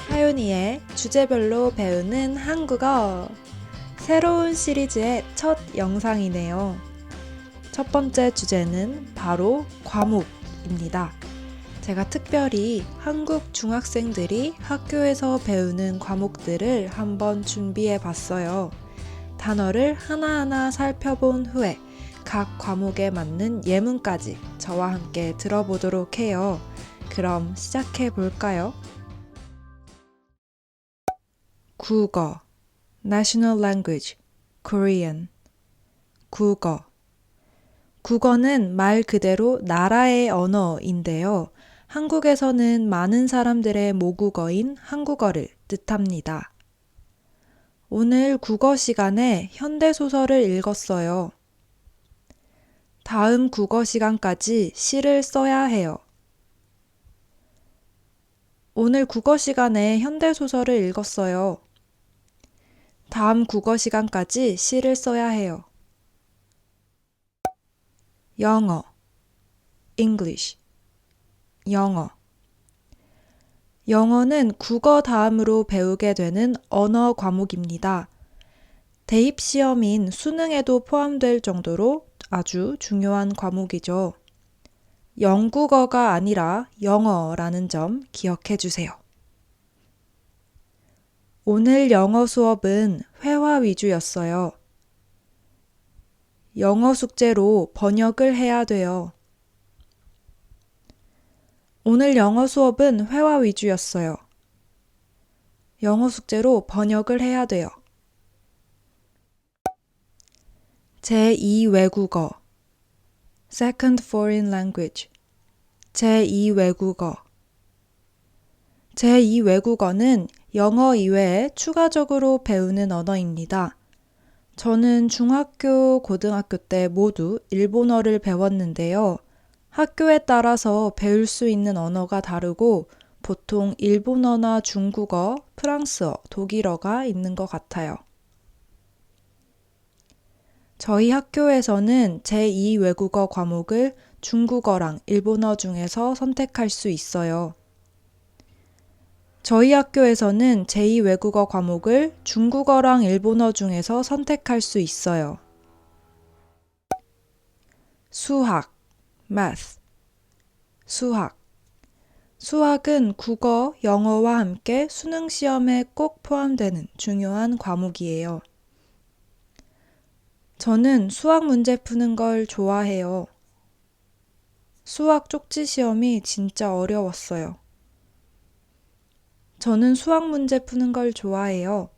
하윤이의 주제별로 배우는 한국어. 새로운 시리즈의 첫 영상이네요. 첫 번째 주제는 바로 과목입니다. 제가 특별히 한국 중학생들이 학교에서 배우는 과목들을 한번 준비해 봤어요. 단어를 하나하나 살펴본 후에 각 과목에 맞는 예문까지 저와 함께 들어보도록 해요. 그럼 시작해 볼까요? 국어, National Language, Korean. 국어. 국어는 말 그대로 나라의 언어인데요. 한국에서는 많은 사람들의 모국어인 한국어를 뜻합니다. 오늘 국어 시간에 현대소설을 읽었어요. 다음 국어 시간까지 시를 써야 해요. 오늘 국어 시간에 현대소설을 읽었어요. 다음 국어 시간까지 시를 써야 해요. 영어, English. 영어. 영어는 국어 다음으로 배우게 되는 언어 과목입니다. 대입 시험인 수능에도 포함될 정도로 아주 중요한 과목이죠. 영국어가 아니라 영어라는 점 기억해 주세요. 오늘 영어 수업은 회화 위주였어요. 영어 숙제로 번역을 해야 돼요. 오늘 영어 수업은 회화 위주였어요. 영어 숙제로 번역을 해야 돼요. 제2 외국어 Second Foreign Language 제2 외국어 제2 외국어는 영어 이외에 추가적으로 배우는 언어입니다. 저는 중학교, 고등학교 때 모두 일본어를 배웠는데요. 학교에 따라서 배울 수 있는 언어가 다르고 보통 일본어나 중국어, 프랑스어, 독일어가 있는 것 같아요. 저희 학교에서는 제2 외국어 과목을 중국어랑 일본어 중에서 선택할 수 있어요. 저희 학교에서는 제2 외국어 과목을 중국어랑 일본어 중에서 선택할 수 있어요. 수학, math. 수학. 수학은 국어, 영어와 함께 수능 시험에 꼭 포함되는 중요한 과목이에요. 저는 수학 문제 푸는 걸 좋아해요. 수학 쪽지 시험이 진짜 어려웠어요. 저는 수학 문제 푸는 걸 좋아해요.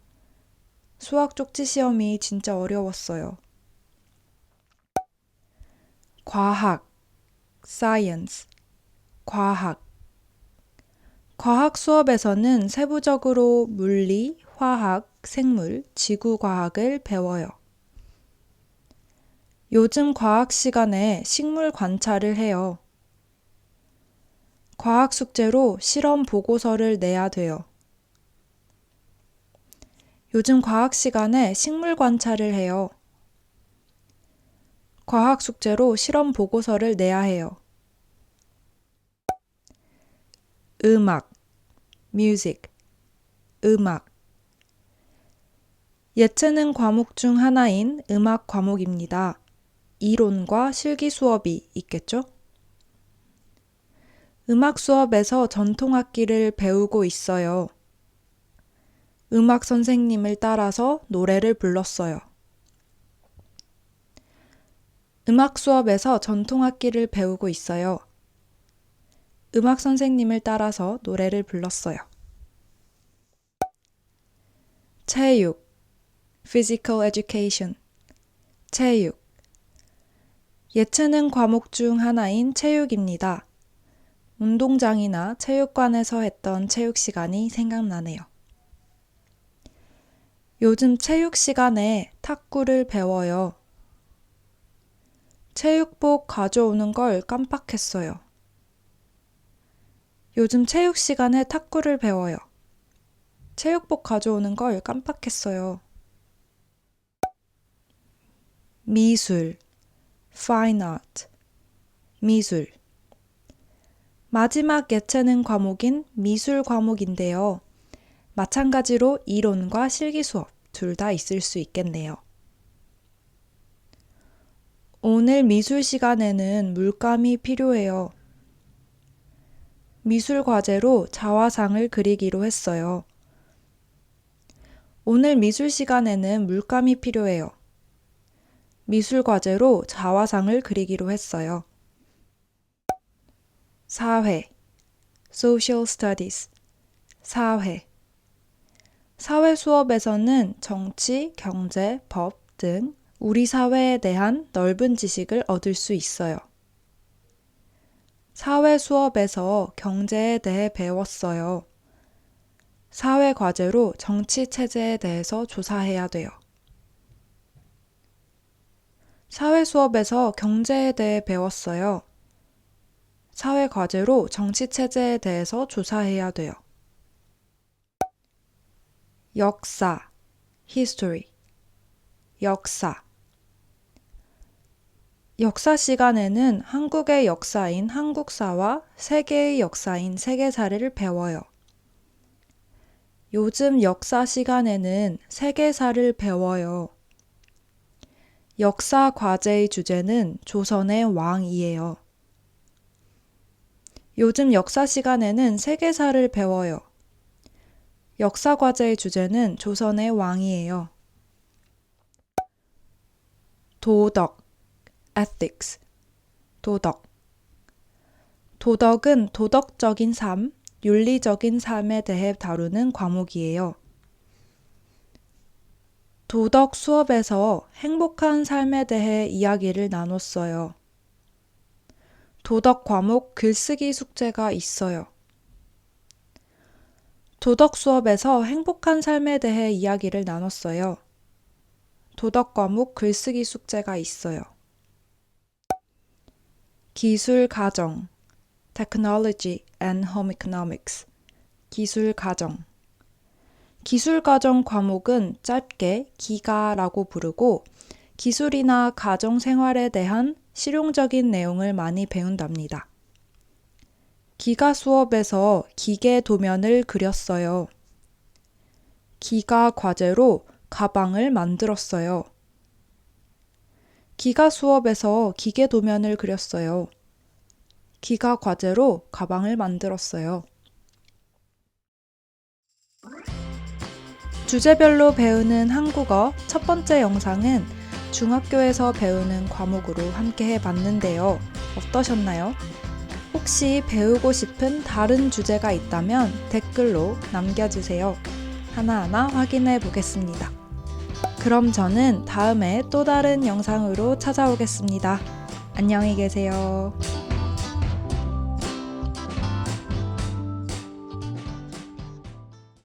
수학 쪽지 시험이 진짜 어려웠어요. 과학, science. 과학. 과학 수업에서는 세부적으로 물리, 화학, 생물, 지구과학을 배워요. 요즘 과학 시간에 식물 관찰을 해요. 과학 숙제로 실험 보고서를 내야 돼요. 요즘 과학 시간에 식물 관찰을 해요. 과학 숙제로 실험 보고서를 내야 해요. 음악, music. 음악. 예체능 과목 중 하나인 음악 과목입니다. 이론과 실기 수업이 있겠죠? 음악 수업에서 전통악기를 배우고 있어요. 음악 선생님을 따라서 노래를 불렀어요. 음악 수업에서 전통악기를 배우고 있어요. 음악 선생님을 따라서 노래를 불렀어요. 체육, physical education. 체육. 예체능 과목 중 하나인 체육입니다. 운동장이나 체육관에서 했던 체육 시간이 생각나네요. 요즘 체육 시간에 탁구를 배워요. 체육복 가져오는 걸 깜빡했어요. 요즘 체육 시간에 탁구를 배워요. 체육복 가져오는 걸 깜빡했어요. 미술, fine art. 미술. 마지막 예체능 과목인 미술 과목인데요. 마찬가지로 이론과 실기 수업 둘 다 있을 수 있겠네요. 오늘 미술 시간에는 물감이 필요해요. 미술 과제로 자화상을 그리기로 했어요. 오늘 미술 시간에는 물감이 필요해요. 미술 과제로 자화상을 그리기로 했어요. 사회, social studies, 사회. 사회 수업에서는 정치, 경제, 법 등 우리 사회에 대한 넓은 지식을 얻을 수 있어요. 사회 수업에서 경제에 대해 배웠어요. 사회 과제로 정치 체제에 대해서 조사해야 돼요. 사회 수업에서 경제에 대해 배웠어요. 사회 과제로 정치 체제에 대해서 조사해야 돼요. 역사, history, 역사. 역사 시간에는 한국의 역사인 한국사와 세계의 역사인 세계사를 배워요. 요즘 역사 시간에는 세계사를 배워요. 역사 과제의 주제는 조선의 왕이에요. 요즘 역사 시간에는 세계사를 배워요. 역사 과제의 주제는 조선의 왕이에요. 도덕, ethics, 도덕. 도덕은 도덕적인 삶, 윤리적인 삶에 대해 다루는 과목이에요. 도덕 수업에서 행복한 삶에 대해 이야기를 나눴어요. 도덕 과목 글쓰기 숙제가 있어요. 도덕 수업에서 행복한 삶에 대해 이야기를 나눴어요. 도덕 과목 글쓰기 숙제가 있어요. 기술 가정, Technology and Home Economics, 기술 가정. 기술 가정 과목은 짧게 기가라고 부르고 기술이나 가정 생활에 대한 실용적인 내용을 많이 배운답니다. 기가 수업에서 기계 도면을 그렸어요. 기가 과제로 가방을 만들었어요. 기가 수업에서 기계 도면을 그렸어요. 기가 과제로 가방을 만들었어요. 주제별로 배우는 한국어 첫 번째 영상은 중학교에서 배우는 과목으로 함께 해봤는데요. 어떠셨나요? 혹시 배우고 싶은 다른 주제가 있다면 댓글로 남겨주세요. 하나하나 확인해 보겠습니다. 그럼 저는 다음에 또 다른 영상으로 찾아오겠습니다. 안녕히 계세요.